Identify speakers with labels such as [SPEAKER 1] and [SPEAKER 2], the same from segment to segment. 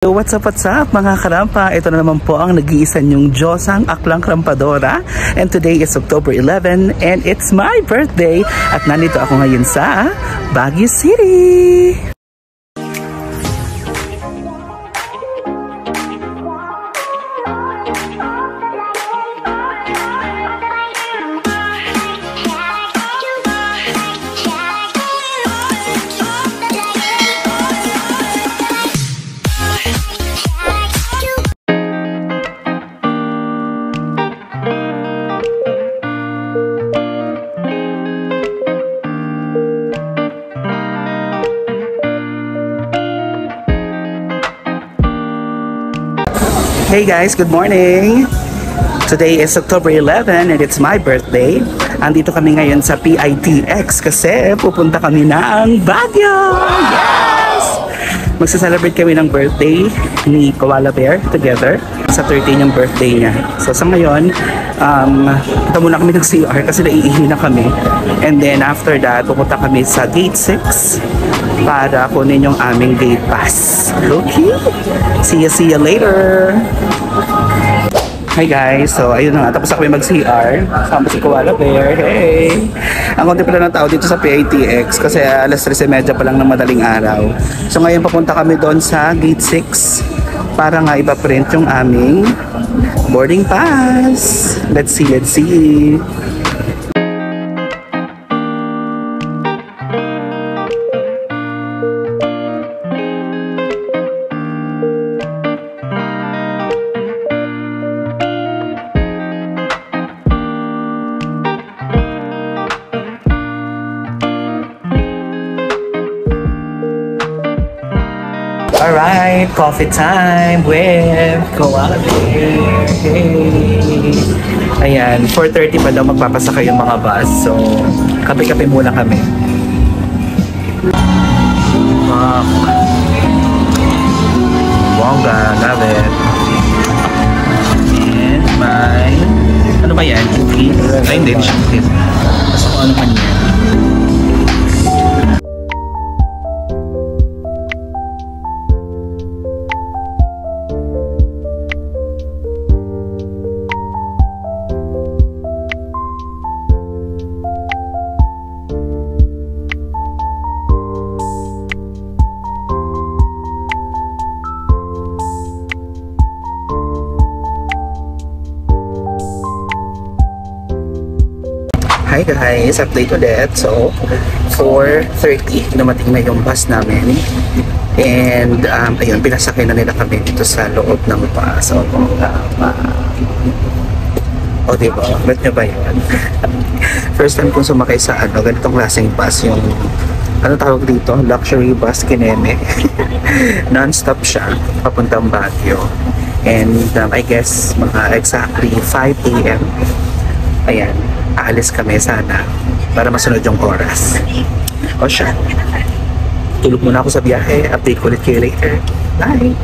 [SPEAKER 1] So what's up mga karampa? Ito na naman po ang nag-iisa niyong Diyosang Aklang Krampadora, and today is October 11 and it's my birthday at nandito ako ngayon sa Baguio City. Hey guys, good morning! Today is October 11 and it's my birthday. Andito kami ngayon sa PITX kasi pupunta kami ng Baguio! Yes! Magsa-celebrate kami ng birthday ni Koala Bear together sa 13 yung birthday niya. So sa ngayon, punta muna kami ng CR kasi naiihi na kami. And then after that, pupunta kami sa Gate 6 para kunin yung aming gate pass. Okay? See you later! Hi guys! So ayun na nga, tapos kami mag-CR. Kasama si Koala Bear. Hey! Ang konti pala ng tao dito sa PITX kasi alas 13:30 pa lang ng madaling araw. So ngayon papunta kami doon sa Gate 6 para nga ipaprint yung aming boarding pass. Let's see! Alright, coffee time with Koala Bear. Hey! Ayan, 4:30 pa daw magpapasakay yung mga bus. So, kape-kape muna kami. Bongga, love it. And my... Ano ba yan? Cookies? Ay, hindi. Cookies. Basta kung ano man yan. Hi guys, update ulit. So, 4:30 dumating na yung bus namin. And, ayun, pinasakay na nila kami dito sa loob ng bus. O, diba? Bet nyo ba yun? First time kong sumakay sa ganitong klaseng bus. Yung, ano tawag dito? Luxury bus, Kineme. Non-stop siya, papuntang Baguio. And, I guess, mga exactly 5 AM. Ayan. Aalis kami sana para masunod yung oras. O siya, tulog muna ako sa biyahe. Update ko ulit kayo later. Bye!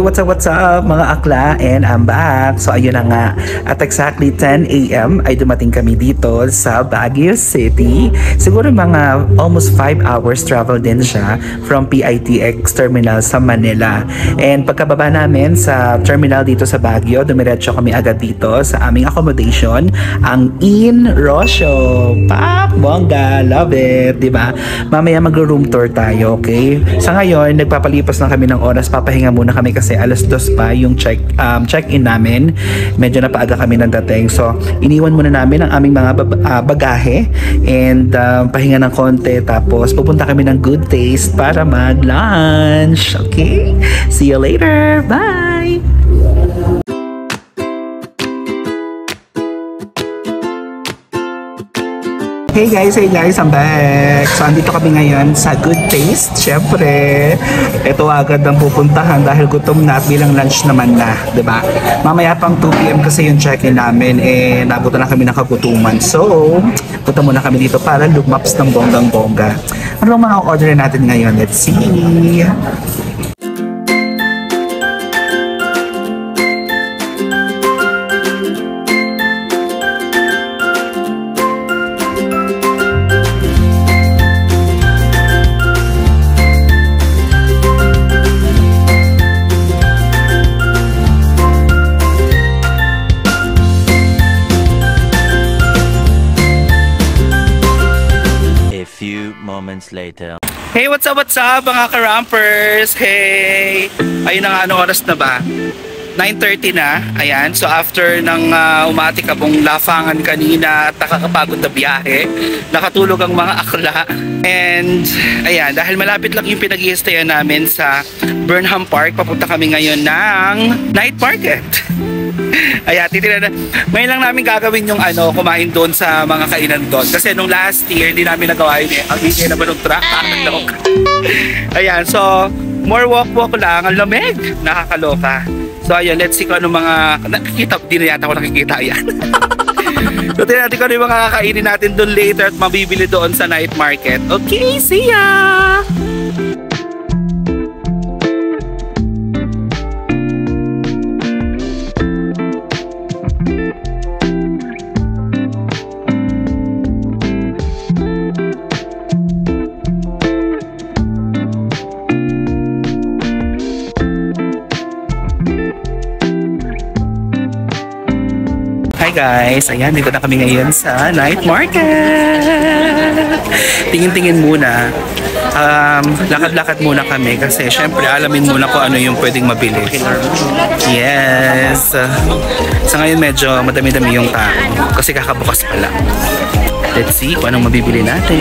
[SPEAKER 1] what's up mga akla, and I'm back. So ayun na nga, at exactly 10 AM ay dumating kami dito sa Baguio City. Siguro mga almost 5 hours travel din siya from PITX terminal sa Manila. And pagkababa namin sa terminal dito sa Baguio, dumiretso kami agad dito sa aming accommodation, ang Inn Rocio. Pap, bongga, love it, diba? Mamaya mag-room tour tayo, okay? Sa ngayon, nagpapalipas lang kami ng oras, papahinga muna kami kasi alas 2 pa yung check-in namin. Medyo napaaga kami ng dating. So, iniwan muna namin ang aming mga bagahe and pahinga ng konti. Tapos, pupunta kami ng Good Taste para mag-lunch. Okay? See you later. Bye! Hey guys, I'm back. So, andito kami ngayon sa Good Taste. Siyempre, ito agad ang pupuntahan dahil gutom na at bilang lunch naman na, diba? Mamaya pang 2 PM kasi yung check-in namin, nabutan na kami ng kagutuman. So, punta muna kami dito para lumaps ng bonggang-bongga. Ano ang mga order natin ngayon? Let's see!
[SPEAKER 2] Later.
[SPEAKER 1] Hey, what's up mga ka-rampers? Hey! Ayun na nga, ano oras na ba? 9:30 na. Ayan, so after ng umati ka pong lafangan kanina at nakakapagod na biyahe, nakatulog ang mga akla. And ayan, dahil malapit lang yung pinag-i-stayan namin sa Burnham Park, papunta kami ngayon ng night market. Ayan, titira na. Ngayon lang namin gagawin yung kumain doon sa mga kainan doon. Kasi nung last year, hindi namin nagawa yun Ang hindi naman ng truck. Ayan, so more walk lang. Ang lamig. Nakakaloka. So ayun, let's see kung ano mga nakikita. Di na yata ako nakikita. Ayan. So tingnan natin kung ano yung mga kakainin natin doon later at mabibili doon sa night market. Okay, see ya! Hi guys, ayan, dito na kami ngayon sa night market. Tingin-tingin muna. Lakad-lakad muna kami kasi syempre alamin muna kung ano yung pwedeng mabili. Yes. Sa ngayon medyo madami-dami yung tao kasi kakabukas pa lang. Let's see kung anong mabibili natin.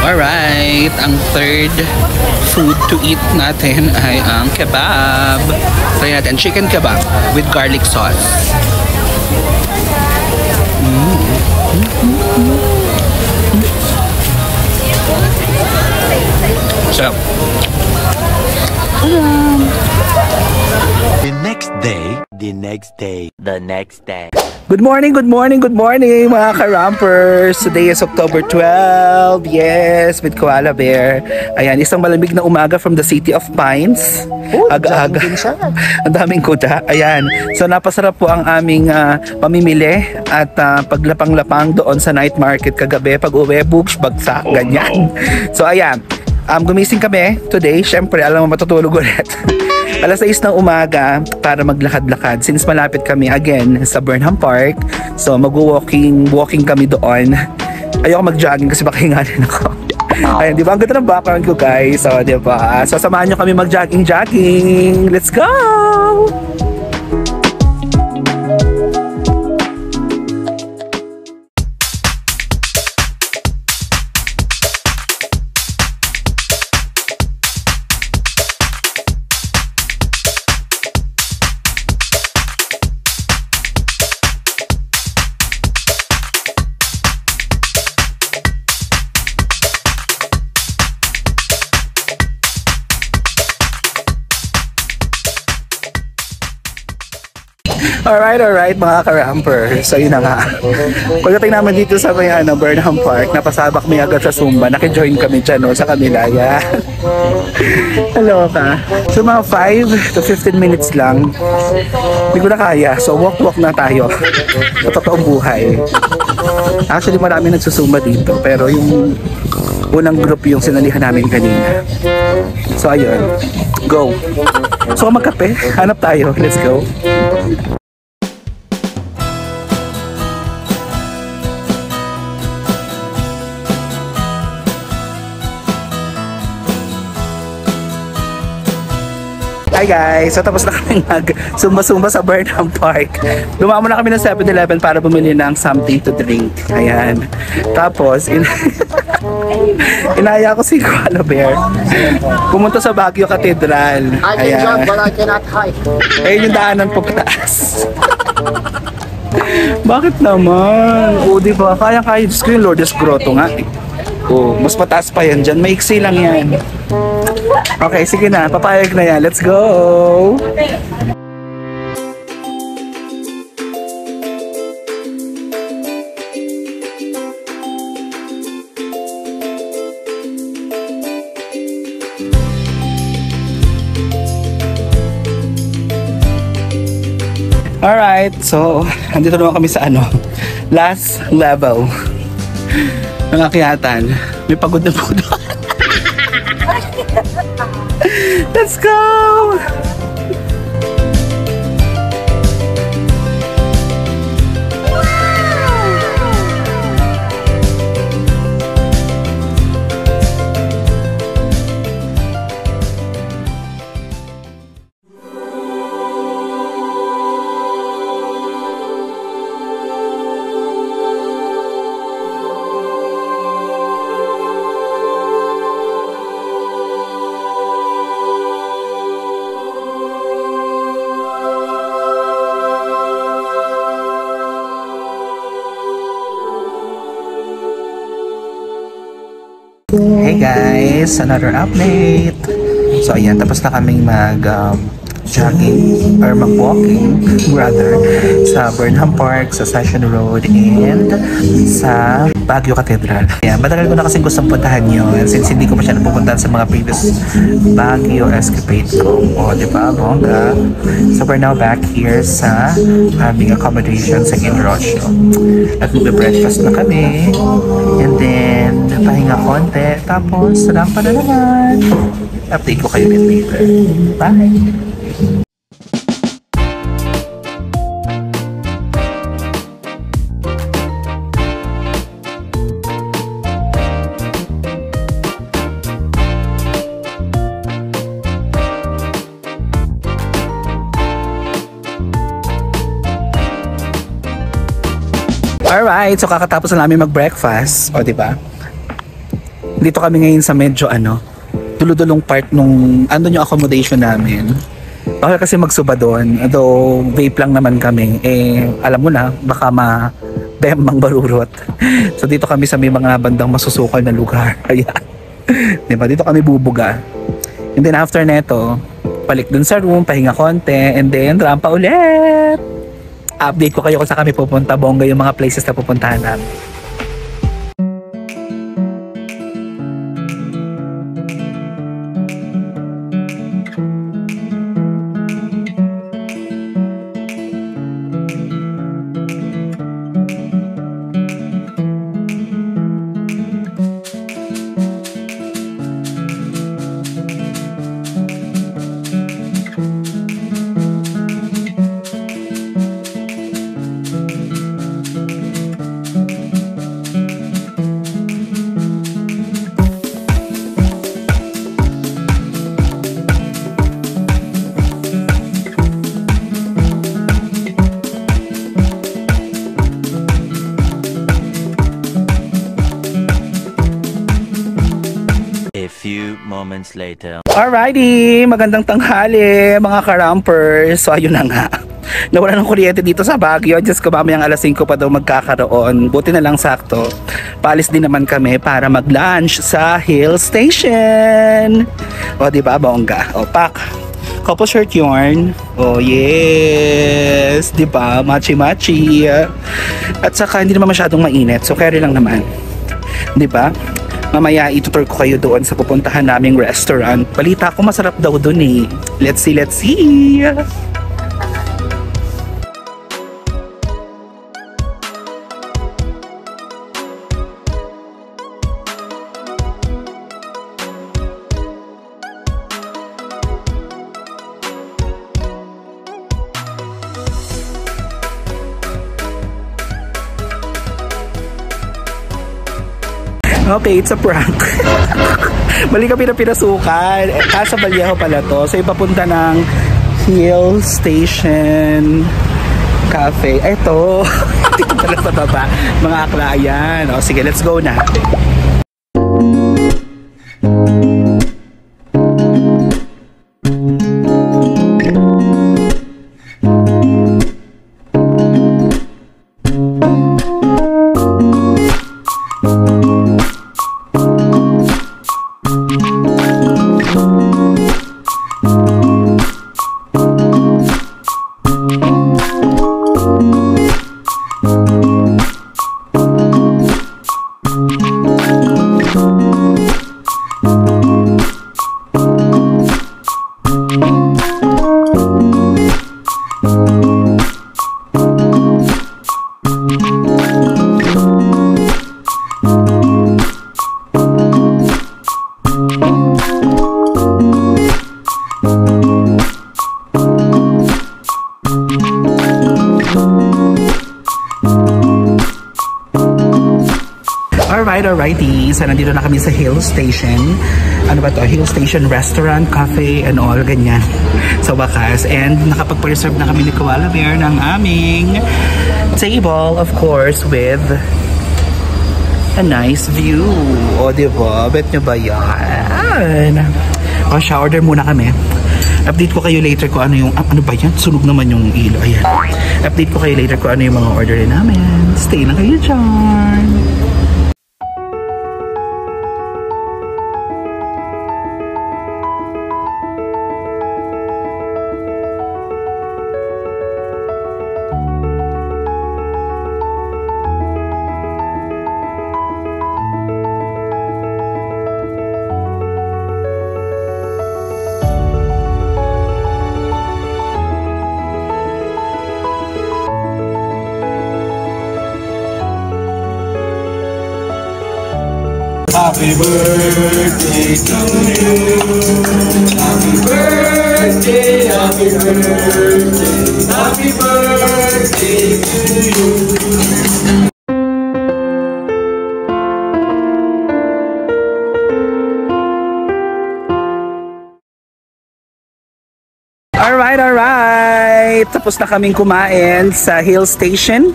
[SPEAKER 1] Alright, ang third food to eat natin ay ang kebab. Try natin, chicken kebab with garlic sauce. So,
[SPEAKER 2] The next day.
[SPEAKER 1] Good morning mga ka-rampers. Today is October 12. Yes, with Koala Bear. Ayan, isang malamig na umaga from the City of Pines. Aga-aga. Ang daming kuda. Ayan. So napasarap po ang aming pamimili at paglapang-lapang doon sa night market kagabi. Pag-uwi, books, bagsak, ganyan. So ayan. Gumising kami today. Syempre, alam mo, matutulog ulit. Alas 6 ng umaga para maglakad-lakad since malapit kami again sa Burnham Park. So walking kami doon. Ayoko mag-jogging kasi baka hingalin ako. Ayun, di ba? Ang ganda ng background ko, guys. So, di ba? So, samahan nyo kami mag-jogging. Let's go! Alright mga ka-ramper. So yun na nga. Pagdating naman dito sa may Burnham Park, napasabak may agad sa Zumba. Nakijoin kami dyan sa kanila. Yan. Hello ka. So mga 5 to 15 minutes lang. Hindi ko na kaya. So walk na tayo. Sa totoong buhay. Actually marami nagsusumba dito. Pero yung unang group yung sinalihan namin kanina. So ayun. Go. So magkape. Hanap tayo. Let's go. Hi guys! So tapos na kami nag-sumba-sumba sa Burnham Park. Lumamo na kami ng 7-Eleven para bumili ng something to drink. Ayan. Tapos, inaya ko si Koala Bear. Pumunta sa Baguio Cathedral.
[SPEAKER 3] I can jump but I cannot hike.
[SPEAKER 1] Ayun yung daanan pagtaas. Bakit naman? O diba? Kaya-kaya. Diyos ko yung Lourdes Grotto nga. Oh, mas mataas pa yan dyan. Maiksi lang yan. Okay, sige na. Papayag na yan. Let's go! Alright, so andito naman kami sa last level ng akyatan. May pagod na po doon. Let's go! Hey guys, another update. So ayan, tapos na kaming jogging or mag-walking rather sa Burnham Park, sa Session Road and sa Baguio Cathedral. Ayan, matagal ko na kasing gustong puntahan yun since hindi ko masyadong pupuntahan sa mga previous Baguio escapade ko. O, diba? Bongga. So we're now back here sa aming accommodation sa Inn Rocio. At magbe-breakfast na kami. And then, pahinga konti. Tapos, rampa na naman. Update ko kayo later. Bye! Alright, so kakatapos na namin mag-breakfast. O, diba? Dito kami ngayon sa medyo duludulong part nung yung accommodation namin. Okay kasi magsuba doon. Although vape lang naman kami. Alam mo na, baka bemang barurot. So dito kami sa may mga bandang masusukal na lugar. Ayan. Diba? Dito kami bubuga. And then after neto, balik dun sa room, pahinga konti, and then rampa ulit. Update ko kayo kung saan kami pupunta, bongga yung mga places na pupuntahan namin.
[SPEAKER 2] few moments later.
[SPEAKER 1] Alrighty, magandang tanghali mga karampers. So ayun na nga, nawala ng kuryente dito sa Baguio. Diyos ko, mamayang alas 5 pa daw magkakaroon. Buti na lang sakto, paalis din naman kami para mag-lunch sa Hill Station. O diba, bongga? O pak, couple shirt yarn. Oh yes, diba, machi-machi. At saka hindi naman masyadong mainit, so carry lang naman, diba? Mamaya itutur ko kayo doon sa pupuntahan naming restaurant. Balita ko masarap daw doon eh. Let's see, let's see. Okay, it's a prank. Mali kami na pinasukan. Casa Vallejo pala to. So, ipapunta ng Hill Station Cafe. Ito. Dito pala sa baba. Mga akla, ayan. O, sige, let's go na. Alrighty, so nandito na kami sa Hill Station. Ano ba to? Hill Station Restaurant, Cafe, and all, ganyan. Sa wakas. And nakapag-preserve na kami ni Koala Bear ng aming table, of course, with a nice view. O, diba? Bet nyo ba yan? O, siya, order muna kami. Update ko kayo later kung ano yung, ano ba yan? Sunog naman yung ilo. Ayan. Update ko kayo later kung ano yung mga orderin namin. Stay lang kayo dyan.
[SPEAKER 4] Happy birthday to you. Happy birthday, happy birthday, happy birthday to you.
[SPEAKER 1] Alright. Tapos na kaming kumain sa Hill Station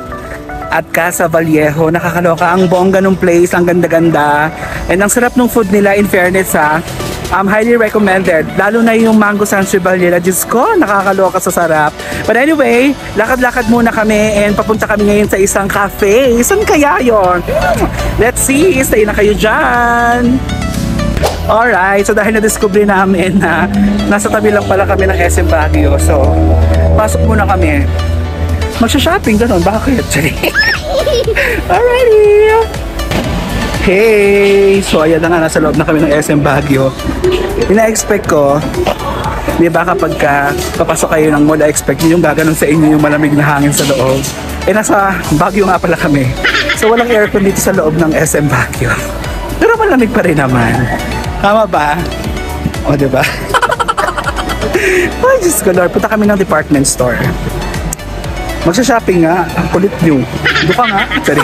[SPEAKER 1] at Casa Vallejo. Nakakaloka ang bongga ng place, ang ganda-ganda. And ang sarap ng food nila, in fairness ha. Highly recommended. Lalo na yung mango sansibal nila. Diyos ko, nakakaloka sa sarap. But anyway, lakad-lakad muna kami and papunta kami ngayon sa isang cafe. Saan kaya yun? Let's see. Stay na kayo dyan. Alright, so dahil na-discover namin na nasa tabi lang pala kami ng SM Baguio. So, pasok muna kami. Magsha-shopping, ganun. Bakit? Alrighty! Hey! So, ayan na nga, nasa loob na kami ng SM Baguio. Ina-expect ko, di ba kapag papasok kayo ng mall, expect nyo yung gaganon sa inyo yung malamig na hangin sa loob. Eh, nasa Baguio nga pala kami. So, walang aircon dito sa loob ng SM Baguio. Pero malamig pa rin naman. Tama ba? O, di ba? Ay, Diyos ko, Lord. Punta kami ng department store. Magsha-shopping nga. Ang kulit nyo. Doon ka nga. Sorry.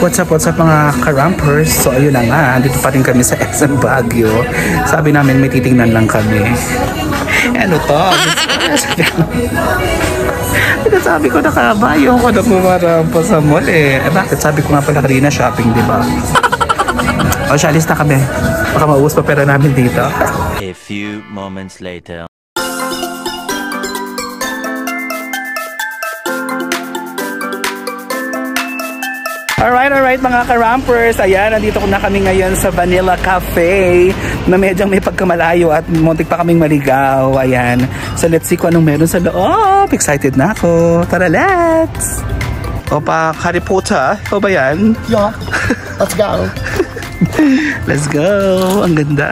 [SPEAKER 1] What's up mga karampers? So ayun na nga. Dito pa rin kami sa SM Baguio. Sabi namin may titingnan lang kami. Ano to? Sabi ko nakabayo ko na pumarampa sa mall eh. Bakit? Sabi ko nga pala kanina shopping, di ba? O siya, alis na kami. Baka maubos pa pera namin dito.
[SPEAKER 2] A few moments later.
[SPEAKER 1] Alright mga ka-rampers. Ayan, nandito na kami ngayon sa Vanilla Cafe na medyo may pagkamalayo at muntik pa kaming maligaw. Ayan. So let's see kung anong meron sa loob. Excited na ako. Tara, let's! Opa, Harry Potter. O ba yan?
[SPEAKER 3] Yeah. Let's go.
[SPEAKER 1] Let's go. Ang ganda.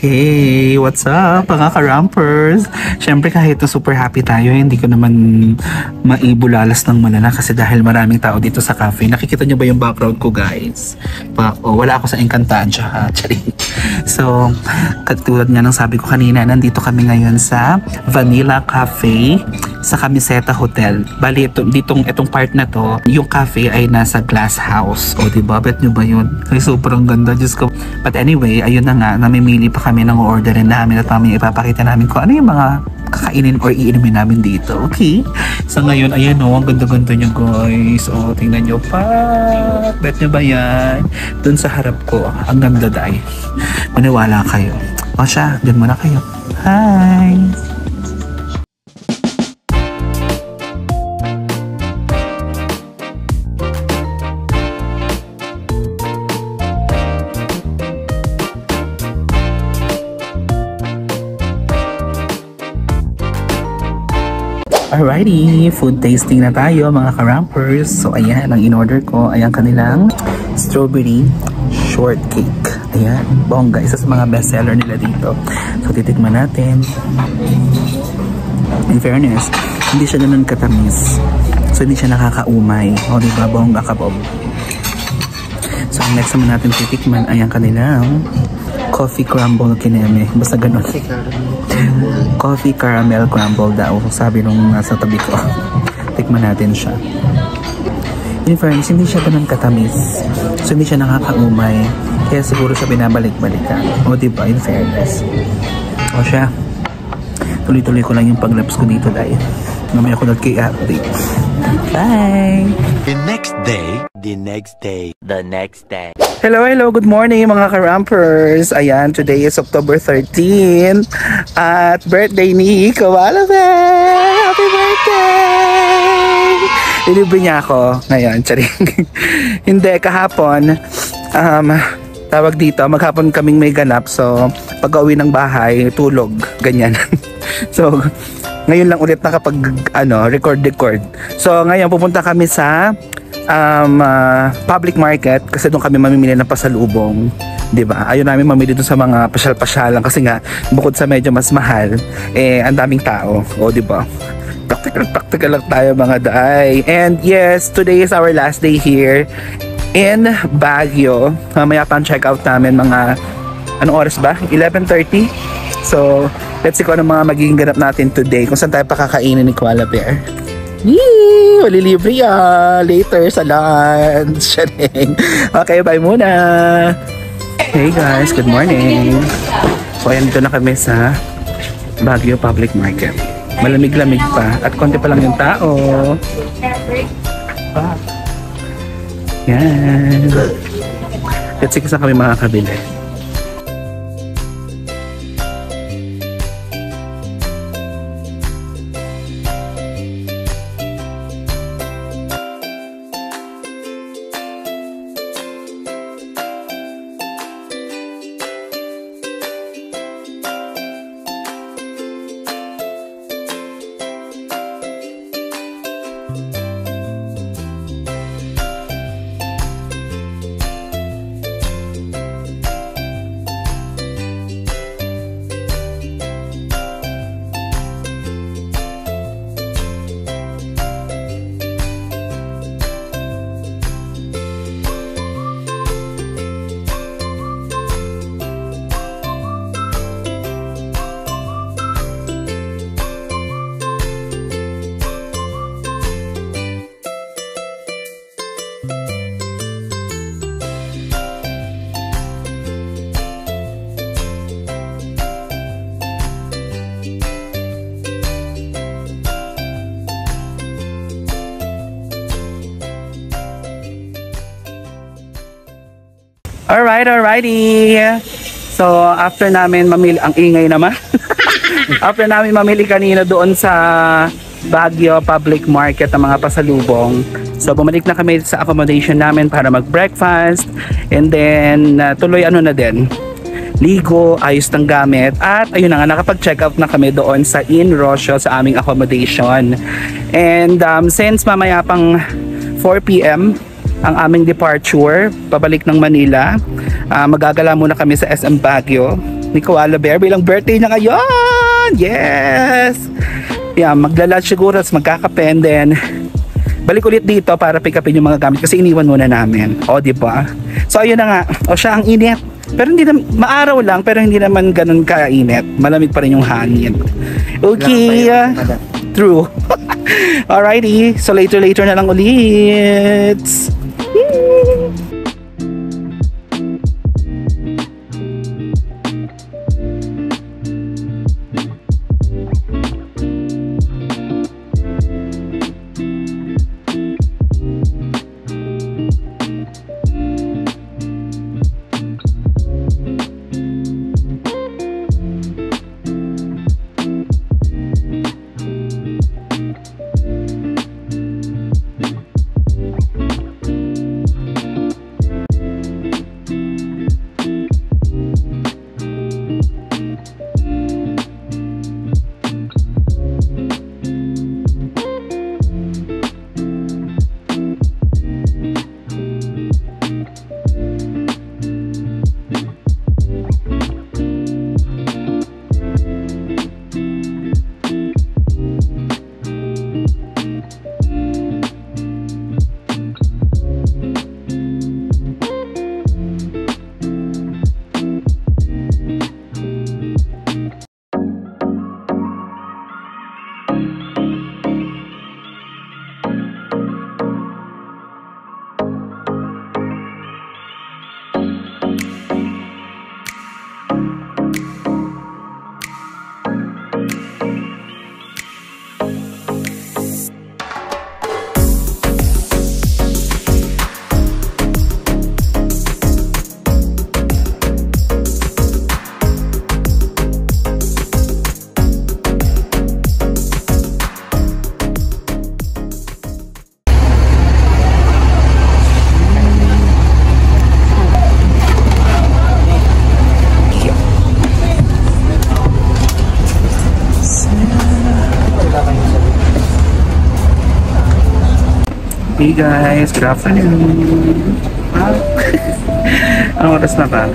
[SPEAKER 1] Hey, what's up mga ka-rampers? Siyempre kahit na super happy tayo, hindi ko naman maibulalas ng malala kasi dahil maraming tao dito sa cafe. Nakikita nyo ba yung background ko, guys? Wala ako sa Encantadia, ha? So, katulad nga ng sabi ko kanina, nandito kami ngayon sa Vanilla Cafe sa Camiseta Hotel. Bali, itong part na to, yung cafe ay nasa glass house. O, diba? Bet nyo ba yun? Ay, sobrang ganda. Diyos ko. But anyway, ayun na nga, namimili pa kami ng orderin namin at mamaya ipapakita namin kung ano yung mga kakainin or iinumin namin dito. Okay? So ngayon, ayan o, ang ganda-ganda nyo guys. O, tingnan nyo pa. Bet nyo ba yan? Dun sa harap ko, ang ganda dahil. Maniwala kayo. O siya, dun muna kayo. Hi! Alrighty, food tasting na tayo mga ka-rampers. So ayan, ang in-order ko ay ang kanilang strawberry shortcake. Ayan, bongga, isa sa mga bestseller nila dito. So titikman natin. In fairness, hindi siya ganun katamis. So hindi siya nakakaumay. O diba, bongga kabob. So ang next naman natin titikman ay ang kanilang coffee crumble kineme. Basta ganun. Coffee caramel crumble daw. Sabi nung nasa tabi ko. Tikman natin siya. In fairness, hindi siya ganun katamis. So hindi siya nakakaumay. Kaya siguro siya binabalik-balikan. O diba, in fairness. O siya. Tuloy-tuloy ko lang yung paglaps ko dito dahil mamaya ko nag-update. Bye!
[SPEAKER 2] The next day, the next day, the next day.
[SPEAKER 1] Hello, good morning mga ka-rampers. Ayan, today is October 13 at birthday ni Kawalabe! Happy birthday! Ilibre niya ako ngayon, charing. Hindi, kahapon, tawag dito, maghapon kaming may ganap. So, pag-uwi ng bahay, tulog, ganyan. So, ngayon lang ulit nakapag record. So, ngayon pupunta kami sa public market kasi doon kami mamimili ng pasalubong, 'di ba? Ayun namin mamili doon sa mga pasyal-pasyalan kasi nga bukod sa medyo mas mahal, ang daming tao, 'di ba? Practical lang tayo mga day. And yes, today is our last day here in Baguio. Mamaya pa ang check out namin mga anong oras ba? 11:30. So, let's see kung ano mga magiging ganap natin today. Kung saan tayo pakakainin ni Koala Bear. Yee! Malilibre later sa lunch. Okay, bye muna. Hey guys, good morning. So, ayan, dito na kami sa Baguio Public Market. Malamig-lamig pa at konti pa lang yung tao. Yan. Let's see kung saan kami makakabili. Alrighty. So, after namin mamili, ang ingay naman. After namin mamili kanina doon sa Baguio Public Market ng mga pasalubong. So, bumalik na kami sa accommodation namin para mag-breakfast. And then, tuloy na din. Ligo, ayos ng gamit. At ayun na nga, nakapag-check out na kami doon sa Inn Rocio sa aming accommodation. And since mamaya pang 4 p.m. ang aming departure pabalik ng Manila, magagala muna kami sa SM Baguio ni Koala Bear bilang birthday niya ngayon. Yes! Yeah, maglalunch siguro at magkakape, and then balik ulit dito para pick upin yung mga gamit kasi iniwan muna namin. O, diba? So, ayun na nga. O, siya ang init. Pero hindi na, maaraw lang, pero hindi naman ganun kainit. Malamig pa rin yung hangin. Okay. True. Alrighty. So, later na lang ulit. Hey guys, good afternoon. Anong oras na ba?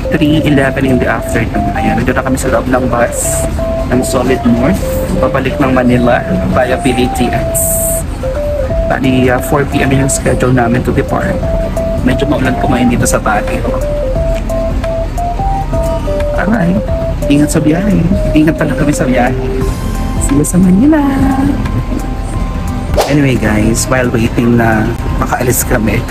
[SPEAKER 1] 3:11 in the afternoon. Ayan, nandito na kami sa loob ng bus ng Solid North pabalik ng Manila via PDTX. Bali 4 p.m. yung schedule namin to depart. Medyo maulan po ngayon dito sa Baguio. Alright. Ingat sa biyahe. Ingat pala kami sa biyahe. See you sa Manila. Anyway guys, while waiting na makaalis kami,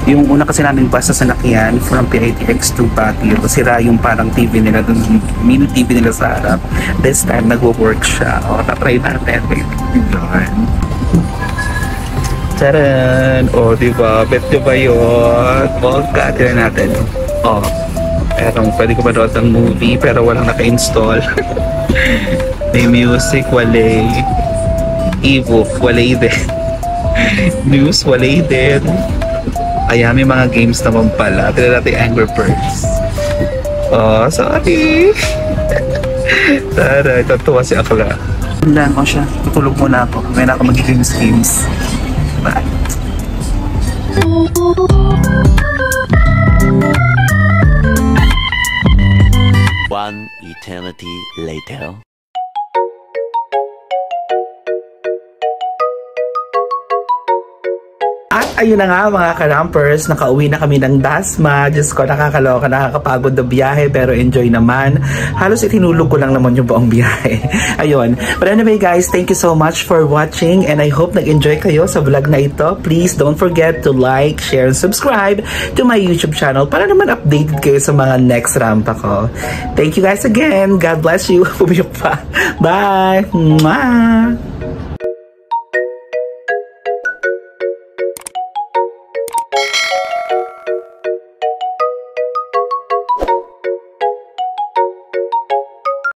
[SPEAKER 1] yung una kasi namin bus sa sanakyan from PITX to Baguio, sira yung parang TV nila dun, mini TV nila sa harap. This time nagwo-work siya. O, tatry natin. Wait, yun. Taran! O, diba? Bet nyo ba yun? O, tira natin. O, pero pwede ko manood ng movie pero walang naka-install. May music, walay. E-book, walay din. News, walay din. Ayan, may mga games naman pala. Tira natin Angry Birds. Oh, sorry. Tara, tatuwa si Akla. Wala ko siya. Tutulog muna ako. May na ako mag-games. Bye.
[SPEAKER 2] One eternity later.
[SPEAKER 1] At ayun na nga mga karampers, nakauwi na kami ng Dasma. Diyos ko, nakakaloka, nakakapagod na biyahe pero enjoy naman. Halos itinulog ko lang naman yung buong biyahe. Ayun. But anyway guys, thank you so much for watching and I hope nag-enjoy kayo sa vlog na ito. Please don't forget to like, share, and subscribe to my YouTube channel para naman updated kayo sa mga next rampa ko. Thank you guys again. God bless you. Pumiyok pa. Bye! Mwah!